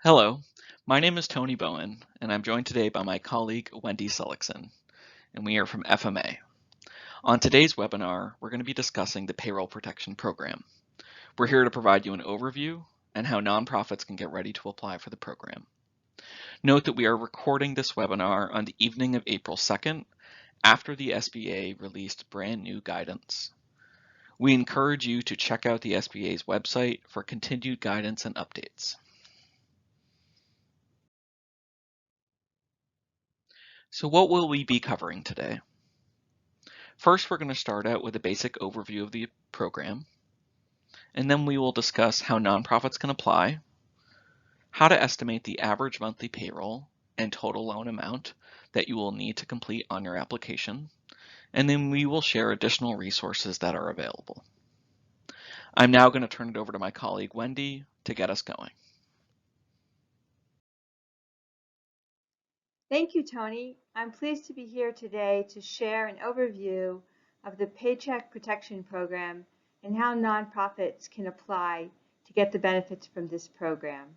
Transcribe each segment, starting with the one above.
Hello, my name is Tony Bowen, and I'm joined today by my colleague Wendy Sullickson, and we are from FMA. On today's webinar, we're going to be discussing the Payroll Protection Program. We're here to provide you an overview and how nonprofits can get ready to apply for the program. Note that we are recording this webinar on the evening of April 2nd, after the SBA released brand new guidance. We encourage you to check out the SBA's website for continued guidance and updates. So what will we be covering today? First, we're going to start out with a basic overview of the program, and then we will discuss how nonprofits can apply, how to estimate the average monthly payroll and total loan amount that you will need to complete on your application, and then we will share additional resources that are available. I'm now going to turn it over to my colleague Wendy to get us going. Thank you, Tony. I'm pleased to be here today to share an overview of the Paycheck Protection Program and how nonprofits can apply to get the benefits from this program.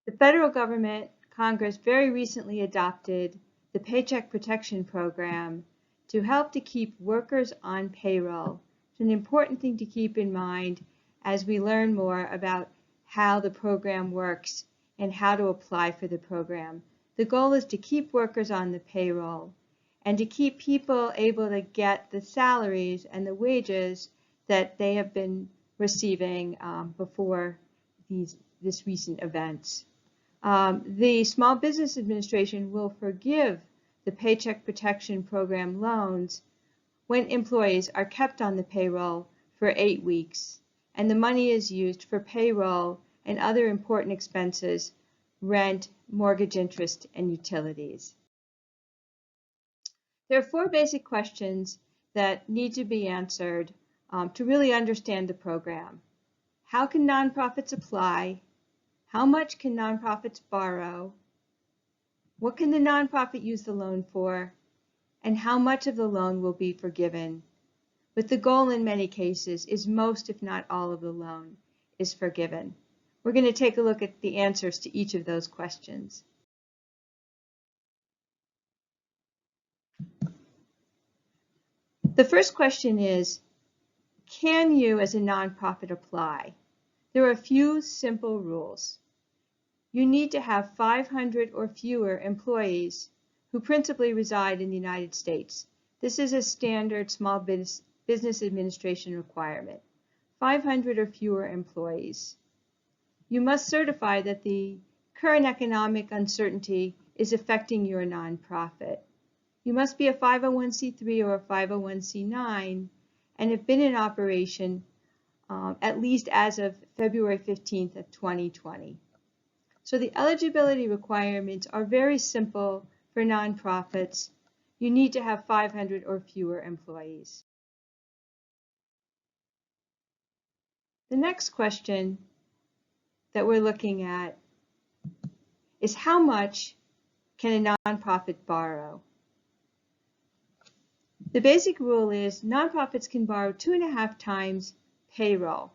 The federal government, Congress, very recently adopted the Paycheck Protection Program to help to keep workers on payroll. It's an important thing to keep in mind as we learn more about how the program works and how to apply for the program. The goal is to keep workers on the payroll and to keep people able to get the salaries and the wages that they have been receiving before this recent events. The Small Business Administration will forgive the Paycheck Protection Program loans when employees are kept on the payroll for 8 weeks, and the money is used for payroll and other important expenses, rent, mortgage interest, and utilities. There are 4 basic questions that need to be answered to really understand the program. How can nonprofits apply? How much can nonprofits borrow? What can the nonprofit use the loan for? And how much of the loan will be forgiven? But the goal in many cases is most, if not all, of the loan is forgiven. We're going to take a look at the answers to each of those questions. The first question is, can you as a nonprofit apply? There are a few simple rules. You need to have 500 or fewer employees who principally reside in the United States. This is a standard Small Business Administration requirement. 500 or fewer employees. You must certify that the current economic uncertainty is affecting your nonprofit. You must be a 501c3 or a 501c9 and have been in operation at least as of February 15th of 2020. So the eligibility requirements are very simple for nonprofits. You need to have 500 or fewer employees. The next question that we're looking at is how much can a nonprofit borrow? The basic rule is nonprofits can borrow 2.5 times payroll.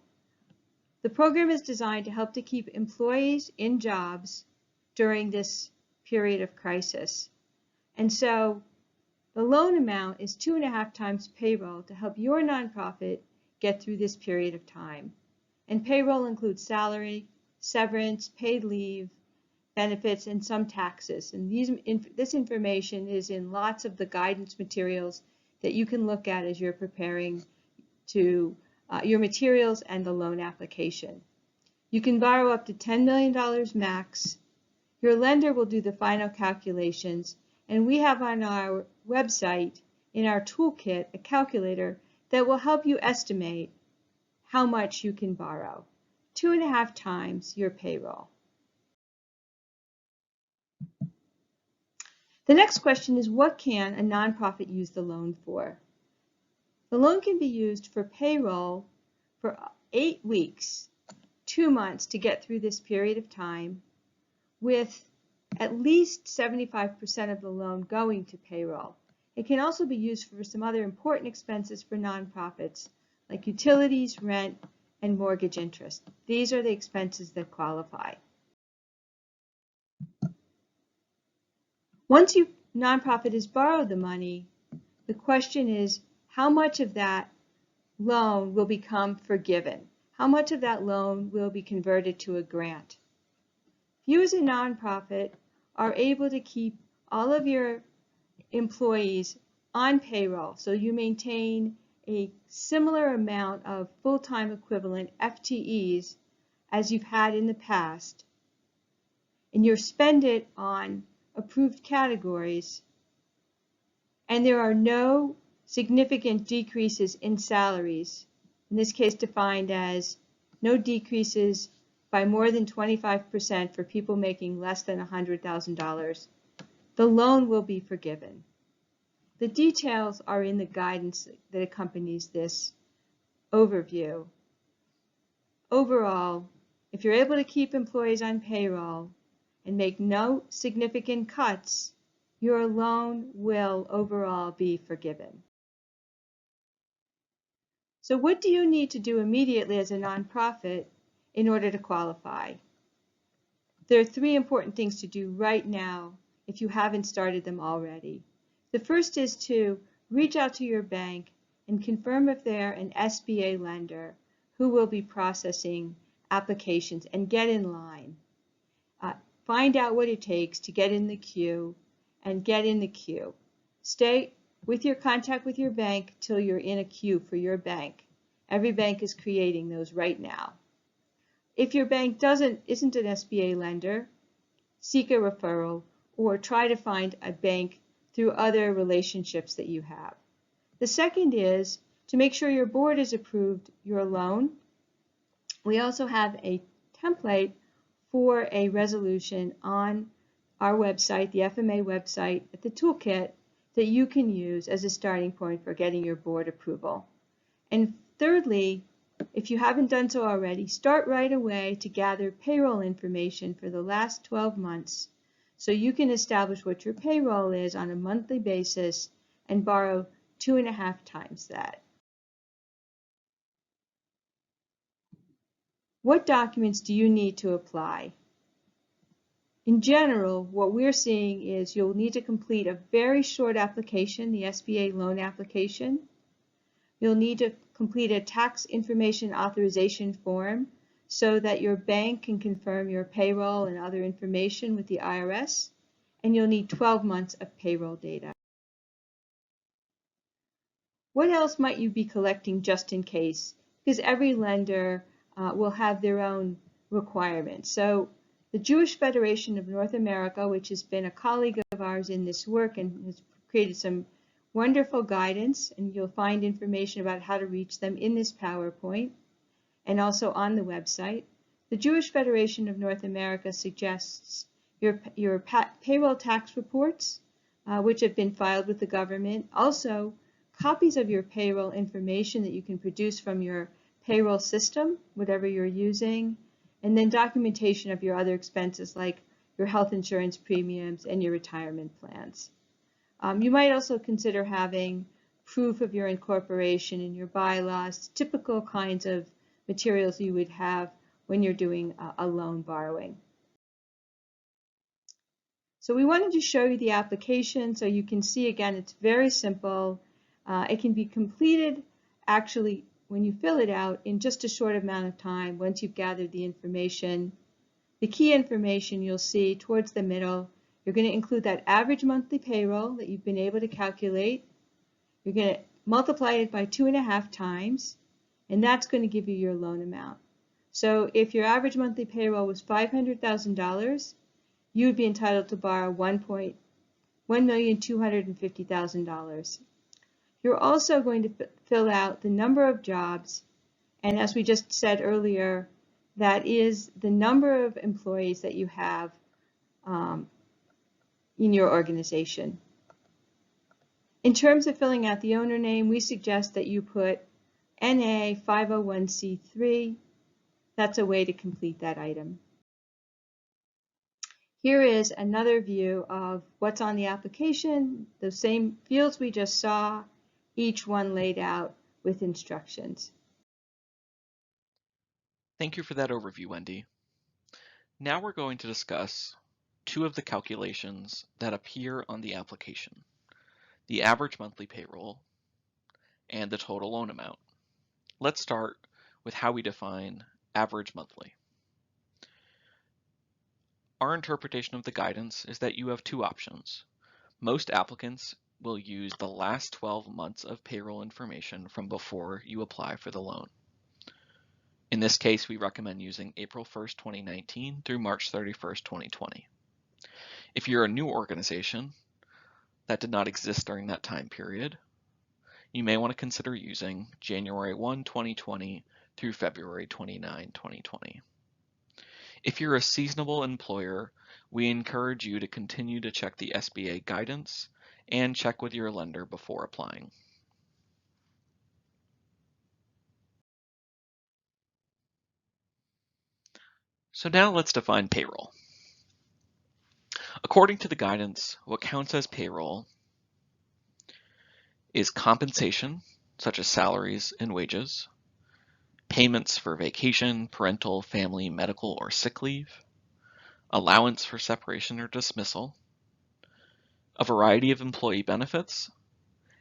The program is designed to help to keep employees in jobs during this period of crisis. And so the loan amount is 2.5 times payroll to help your nonprofit get through this period of time. And payroll includes salary, severance, paid leave, benefits, and some taxes. And this information is in lots of the guidance materials that you can look at as you're preparing to your materials and the loan application. You can borrow up to $10 million max. Your lender will do the final calculations, and we have on our website in our toolkit a calculator that will help you estimate how much you can borrow. 2.5 times your payroll. The next question is, what can a nonprofit use the loan for? The loan can be used for payroll for 8 weeks, 2 months to get through this period of time, with at least 75% of the loan going to payroll. It can also be used for some other important expenses for nonprofits, like utilities, rent, and mortgage interest. These are the expenses that qualify. Once your nonprofit has borrowed the money, the question is how much of that loan will become forgiven? How much of that loan will be converted to a grant? You as a nonprofit are able to keep all of your employees on payroll, so you maintain a similar amount of full-time equivalent FTEs as you've had in the past, and you spend it on approved categories, and there are no significant decreases in salaries, in this case defined as no decreases by more than 25% for people making less than $100,000, the loan will be forgiven. The details are in the guidance that accompanies this overview. Overall, if you're able to keep employees on payroll and make no significant cuts, your loan will overall be forgiven. So what do you need to do immediately as a nonprofit in order to qualify? There are 3 important things to do right now if you haven't started them already. The first is to reach out to your bank and confirm if they're an SBA lender who will be processing applications and get in line. Find out what it takes to get in the queue and get in the queue. Stay with your contact with your bank till you're in a queue for your bank. Every bank is creating those right now. If your bank isn't an SBA lender, seek a referral or try to find a bank through other relationships that you have. The second is to make sure your board has approved your loan. We also have a template for a resolution on our website, the FMA website, at the toolkit that you can use as a starting point for getting your board approval. And thirdly, if you haven't done so already, start right away to gather payroll information for the last 12 months so you can establish what your payroll is on a monthly basis and borrow 2.5 times that. What documents do you need to apply? In general, what we're seeing is you'll need to complete a very short application, the SBA loan application. You'll need to complete a tax information authorization form so that your bank can confirm your payroll and other information with the IRS, and you'll need 12 months of payroll data. What else might you be collecting just in case? Because every lender will have their own requirements. So the Jewish Federation of North America, which has been a colleague of ours in this work and has created some wonderful guidance, and you'll find information about how to reach them in this PowerPoint and also on the website. The Jewish Federation of North America suggests your payroll tax reports, which have been filed with the government, also copies of your payroll information that you can produce from your payroll system, whatever you're using, and then documentation of your other expenses like your health insurance premiums and your retirement plans. You might also consider having proof of your incorporation and your bylaws, typical kinds of materials you would have when you're doing a loan borrowing. So we wanted to show you the application so you can see again it's very simple. It can be completed actually when you fill it out in just a short amount of time once you've gathered the information. The key information you'll see towards the middle, you're going to include that average monthly payroll that you've been able to calculate. You're going to multiply it by 2.5 times, and that's going to give you your loan amount. So if your average monthly payroll was $500,000, you would be entitled to borrow $1,250,000. You're also going to fill out the number of jobs, and as we just said earlier, that is the number of employees that you have in your organization. In terms of filling out the owner name, we suggest that you put NA 501c3. That's a way to complete that item. Here is another view of what's on the application, the same fields we just saw, each one laid out with instructions. Thank you for that overview, Wendy. Now we're going to discuss two of the calculations that appear on the application, the average monthly payroll and the total loan amount. Let's start with how we define average monthly. Our interpretation of the guidance is that you have two options. Most applicants will use the last 12 months of payroll information from before you apply for the loan. In this case, we recommend using April 1st, 2019 through March 31st, 2020. If you're a new organization that did not exist during that time period, you may want to consider using January 1, 2020 through February 29, 2020. If you're a seasonable employer, we encourage you to continue to check the SBA guidance and check with your lender before applying. So now let's define payroll. According to the guidance, what counts as payroll is compensation, such as salaries and wages, payments for vacation, parental, family, medical, or sick leave, allowance for separation or dismissal, a variety of employee benefits,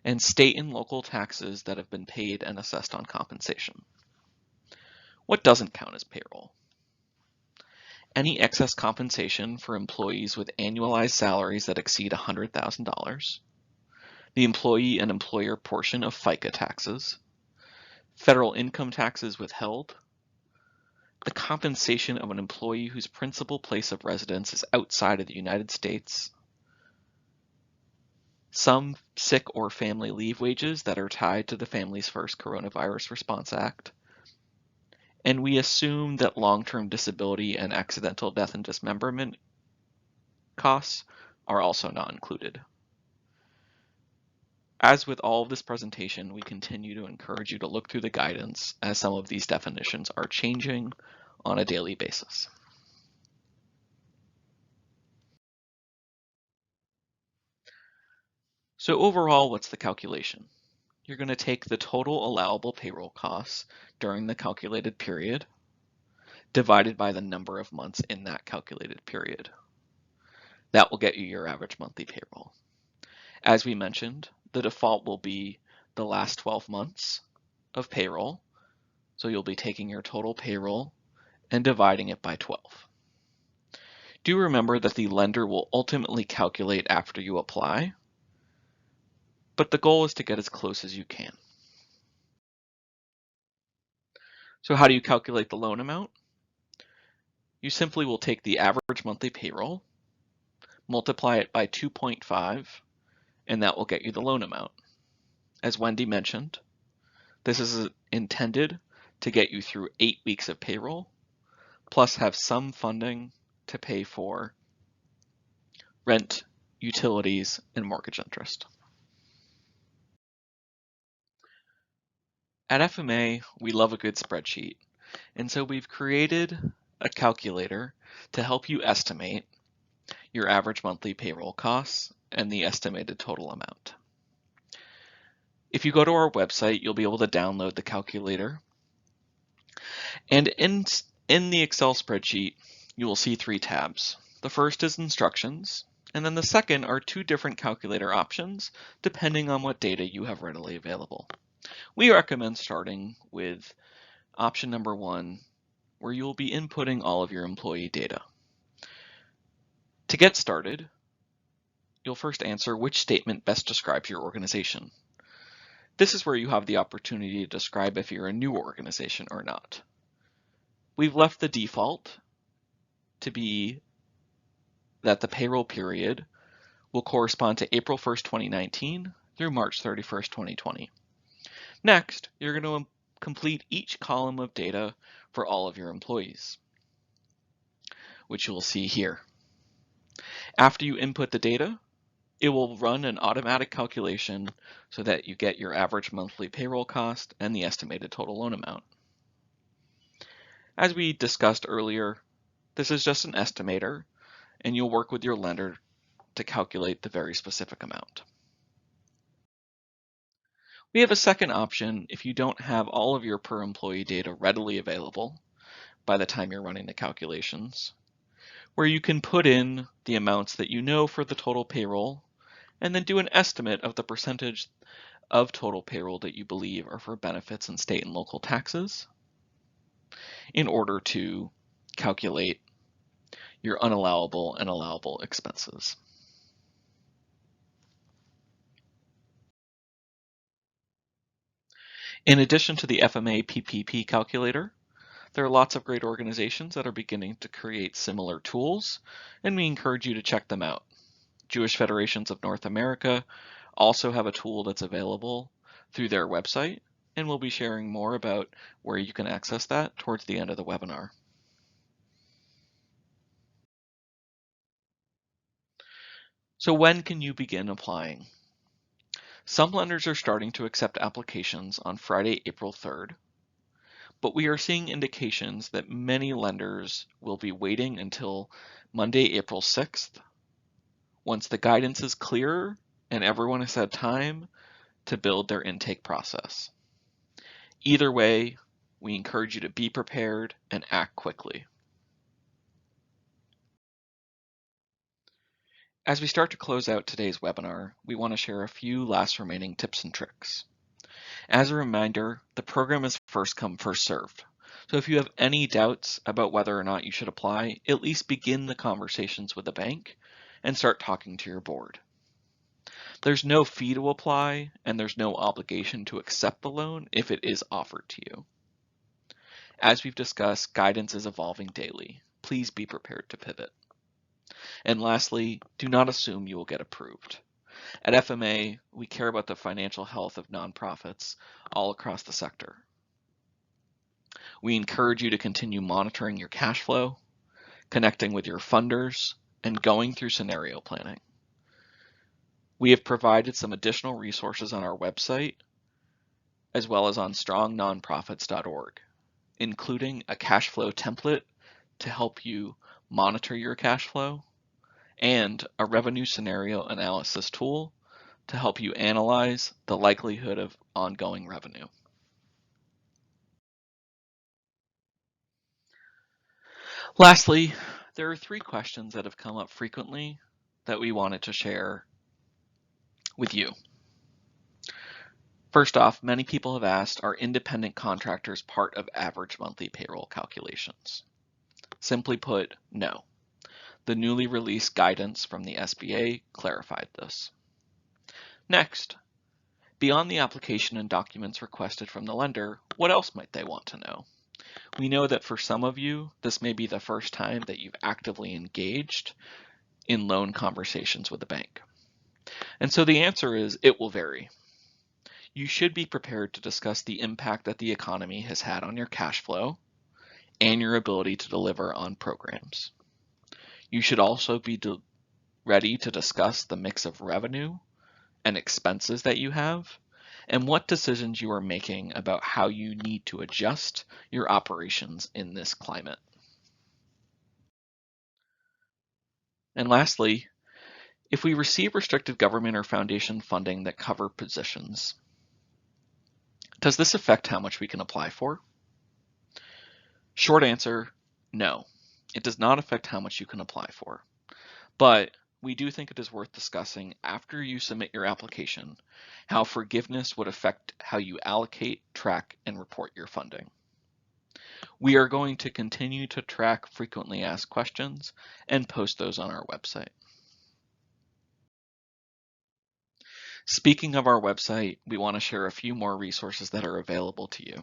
and state and local taxes that have been paid and assessed on compensation. What doesn't count as payroll? Any excess compensation for employees with annualized salaries that exceed $100,000, the employee and employer portion of FICA taxes, federal income taxes withheld, the compensation of an employee whose principal place of residence is outside of the United States, some sick or family leave wages that are tied to the Families First Coronavirus Response Act, and we assume that long-term disability and accidental death and dismemberment costs are also not included. As with all of this presentation, we continue to encourage you to look through the guidance as some of these definitions are changing on a daily basis. So overall, what's the calculation? You're going to take the total allowable payroll costs during the calculated period divided by the number of months in that calculated period. That will get you your average monthly payroll. As we mentioned, the default will be the last 12 months of payroll. So you'll be taking your total payroll and dividing it by 12. Do remember that the lender will ultimately calculate after you apply, but the goal is to get as close as you can. So how do you calculate the loan amount? You simply will take the average monthly payroll, multiply it by 2.5, and that will get you the loan amount. As Wendy mentioned, this is intended to get you through 8 weeks of payroll, plus have some funding to pay for rent, utilities, and mortgage interest. At FMA, we love a good spreadsheet, and so we've created a calculator to help you estimate your average monthly payroll costs and the estimated total amount. If you go to our website, you'll be able to download the calculator. And in the Excel spreadsheet, you will see 3 tabs. The first is instructions, and then the second are 2 different calculator options depending on what data you have readily available. We recommend starting with option number 1, where you will be inputting all of your employee data. To get started, you'll first answer which statement best describes your organization. This is where you have the opportunity to describe if you're a new organization or not. We've left the default to be that the payroll period will correspond to April 1st, 2019 through March 31st, 2020. Next, you're going to complete each column of data for all of your employees, which you will see here. After you input the data, it will run an automatic calculation so that you get your average monthly payroll cost and the estimated total loan amount. As we discussed earlier, this is just an estimator, and you'll work with your lender to calculate the very specific amount. We have a second option if you don't have all of your per employee data readily available. by the time you're running the calculations, where you can put in the amounts that you know for the total payroll and then do an estimate of the percentage of total payroll that you believe are for benefits and state and local taxes in order to calculate your unallowable and allowable expenses. In addition to the FMA PPP calculator, there are lots of great organizations that are beginning to create similar tools, and we encourage you to check them out. Jewish Federations of North America also have a tool that's available through their website, and we'll be sharing more about where you can access that towards the end of the webinar. So when can you begin applying? Some lenders are starting to accept applications on Friday, April 3rd, but we are seeing indications that many lenders will be waiting until Monday, April 6th, once the guidance is clearer and everyone has had time to build their intake process. Either way, we encourage you to be prepared and act quickly. As we start to close out today's webinar, we want to share a few last remaining tips and tricks. As a reminder, the program is first come, first served. So if you have any doubts about whether or not you should apply, at least begin the conversations with the bank and start talking to your board. There's no fee to apply, and there's no obligation to accept the loan if it is offered to you. As we've discussed, guidance is evolving daily. Please be prepared to pivot. And lastly, do not assume you will get approved. At FMA, we care about the financial health of nonprofits all across the sector. We encourage you to continue monitoring your cash flow, connecting with your funders, and going through scenario planning. We have provided some additional resources on our website, as well as on strongnonprofits.org, including a cash flow template to help you monitor your cash flow, and a revenue scenario analysis tool to help you analyze the likelihood of ongoing revenue. Lastly, there are 3 questions that have come up frequently that we wanted to share with you. First off, many people have asked, are independent contractors part of average monthly payroll calculations? Simply put, no. The newly released guidance from the SBA clarified this. Next, beyond the application and documents requested from the lender, what else might they want to know? We know that for some of you, this may be the first time that you've actively engaged in loan conversations with the bank. And so the answer is, it will vary. You should be prepared to discuss the impact that the economy has had on your cash flow and your ability to deliver on programs. You should also be ready to discuss the mix of revenue and expenses that you have and what decisions you are making about how you need to adjust your operations in this climate. And lastly, if we receive restricted government or foundation funding that cover positions, does this affect how much we can apply for? Short answer, no. It does not affect how much you can apply for. But we do think it is worth discussing after you submit your application how forgiveness would affect how you allocate, track, and report your funding. We are going to continue to track frequently asked questions and post those on our website. Speaking of our website, we want to share a few more resources that are available to you.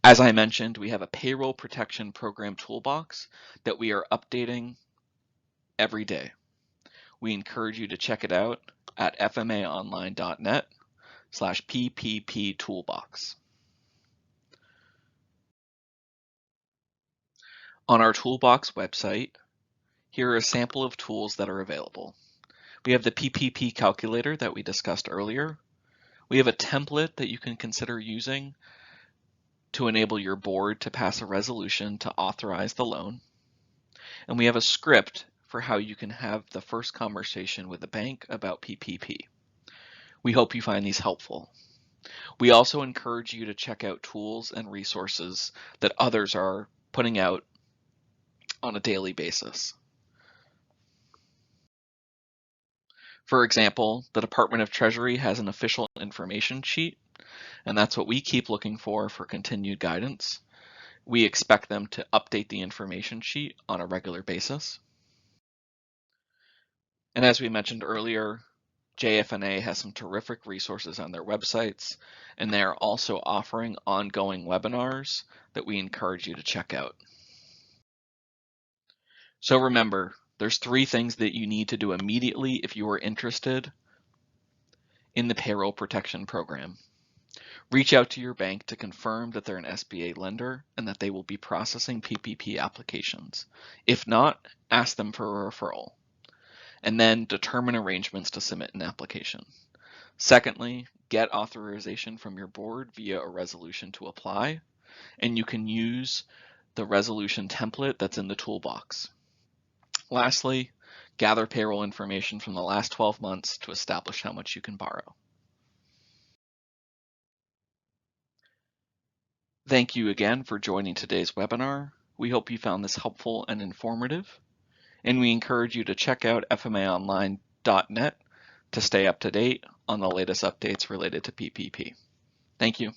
As I mentioned, we have a payroll protection program toolbox that we are updating every day. We encourage you to check it out at fmaonline.net/PPP Toolbox. On our Toolbox website, here are a sample of tools that are available. We have the PPP calculator that we discussed earlier. We have a template that you can consider using to enable your board to pass a resolution to authorize the loan. And we have a script for how you can have the first conversation with the bank about PPP. We hope you find these helpful. We also encourage you to check out tools and resources that others are putting out on a daily basis. For example, the Department of Treasury has an official information sheet, and that's what we keep looking for continued guidance. We expect them to update the information sheet on a regular basis. And as we mentioned earlier, JFNA has some terrific resources on their websites, and they are also offering ongoing webinars that we encourage you to check out. So remember, there's 3 things that you need to do immediately if you are interested in the Payroll Protection Program. Reach out to your bank to confirm that they're an SBA lender and that they will be processing PPP applications. If not, ask them for a referral. And then determine arrangements to submit an application. Secondly, get authorization from your board via a resolution to apply, and you can use the resolution template that's in the toolbox. Lastly, gather payroll information from the last 12 months to establish how much you can borrow. Thank you again for joining today's webinar. We hope you found this helpful and informative, and we encourage you to check out fmaonline.net to stay up to date on the latest updates related to PPP. Thank you.